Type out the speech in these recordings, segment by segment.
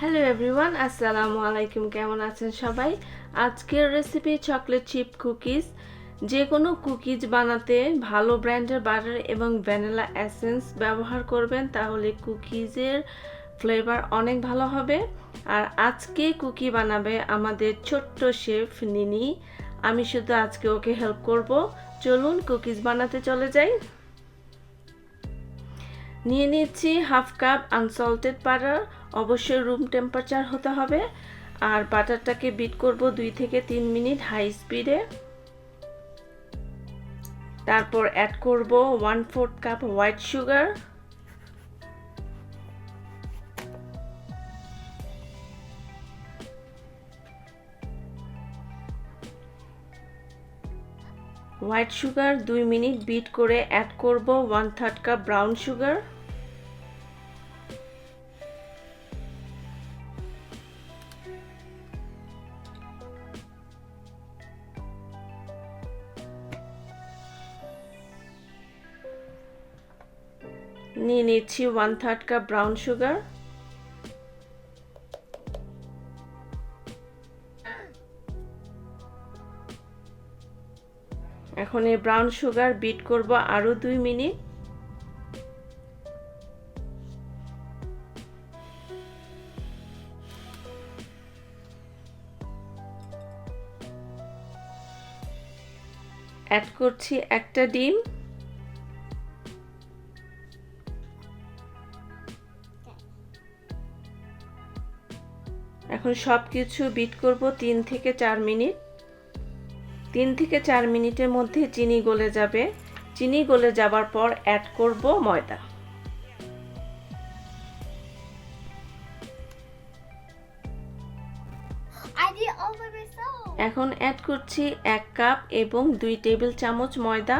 Hello everyone, আসসালামু আলাইকুম। কেমন আছেন সবাই? আজকের রেসিপি চকলেট চিপ কুকিজ। যে কোনো কুকিজ বানাতে ভালো ব্র্যান্ডের বাটার এবং ভ্যানিলা এসেন্স ব্যবহার করবেন, তাহলে কুকিজের ফ্লেভার অনেক ভালো হবে। আর আজকে কুকি বানাবে আমাদের ছোট্ট শেফ নিনি। আমি শুধু আজকে ওকে হেল্প করব। চলুন কুকিজ বানাতে চলে যাই। নিয়ে নিচ্ছি হাফ কাপ আনসল্টেড বাটার। অবশ্যই রুম টেম্পারেচার হতে হবে। আর বাটারটাকে বিট করব 2 থেকে 3 মিনিট হাই স্পিডে। তারপর অ্যাড করব 1/4 cup white sugar, white sugar 2 minute beat করে অ্যাড করব 1/3 কাপ ব্রাউন সুগার, নিয়ে নিচ্ছি 1/3 কাপ ব্রাউন সুগার। এখন এই ব্রাউন সুগার বিট করব আরো 2 মিনিট। অ্যাড করছি একটা ডিম। এখন সবকিছু বিট করব 3 থেকে 4 মিনিট। 3 থেকে 4 মিনিটের মধ্যে চিনি গলে যাবে। চিনি গলে যাবার পর অ্যাড করব ময়দা। এখন অ্যাড করছি 1 কাপ এবং 2 টেবিল চামচ ময়দা,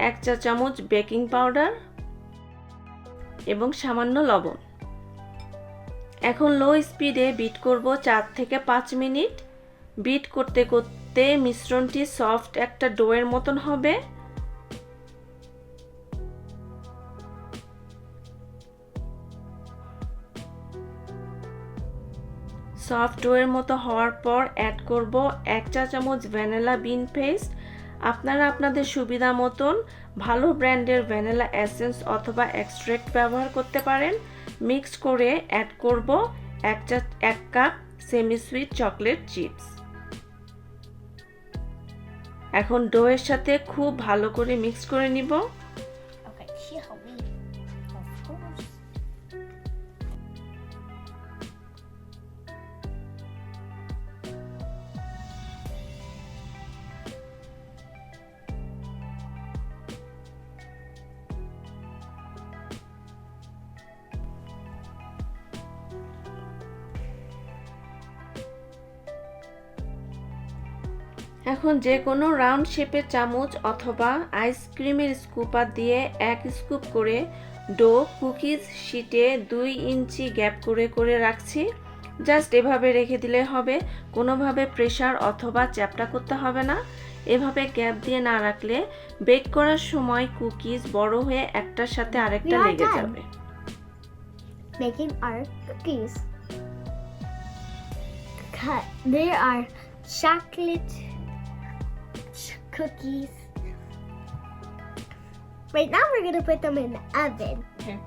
1 চা চামচ বেকিং পাউডার এবং সামান্য লবণ। এখন লো স্পিডে বিট করব 4 থেকে 5 মিনিট। বিট করতে করতে মিশ্রণটি সফট একটা ডোয়ের মতন হবে। সফট ডোয়ের মতো হওয়ার পর অ্যাড করব 1 চা চামচ ভ্যানিলা বিন পেস্ট। আপনারা আপনাদের সুবিধা মতন ভালো ব্র্যান্ডের ভ্যানিলা এসেন্স অথবা এক্সট্রাক্ট ব্যবহার করতে পারেন। মিক্স করে অ্যাড করব 1 কাপ সেমিসুইট চকলেট চিপস। এখন ডোয়ের সাথে খুব ভালো করে মিক্স করে নিব। এখন যে কোনো রাউন্ড শেপের চামচ অথবা আইসক্রিমের স্কুপার দিয়ে 1 স্কুপ করে ডো কুকিজ শিটে 2 ইঞ্চি গ্যাপ করে করে রাখছি। জাস্ট এভাবে রেখে দিলে হবে, কোনোভাবে প্রেসার অথবা চ্যাপটা করতে হবে না। এভাবে গ্যাপ দিয়ে না রাখলে বেক করার সময় কুকিজ বড় হয়ে একটার সাথে আরেকটা লেগে যাবে। Making our cookies. There are chocolate cookies. Right now we're gonna put them in the oven. Okay.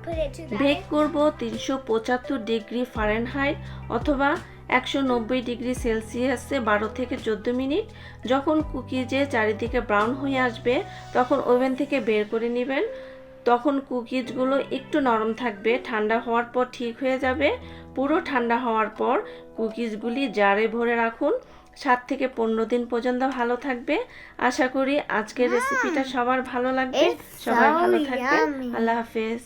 Put it to the bake করব 375 ডিগ্রি ফারেনহাইট অথবা 190 ডিগ্রি সেলসিয়াসে 12 থেকে 14 মিনিট। যখন কুকিজে চারিদিকে ব্রাউন হয়ে আসবে তখন ওভেন থেকে বের করে নেবেন। তখন কুকিজগুলো একটু নরম থাকবে, ঠান্ডা হওয়ার পর ঠিক হয়ে যাবে। পুরো ঠান্ডা হওয়ার পর কুকিজগুলি জারে ভরে রাখুন। 7 থেকে 15 দিন পর্যন্ত ভালো থাকবে। আশা করি আজকের রেসিপিটা সবার ভালো লাগবে। সবাই ভালো থাকবেন। আল্লাহ হাফেজ।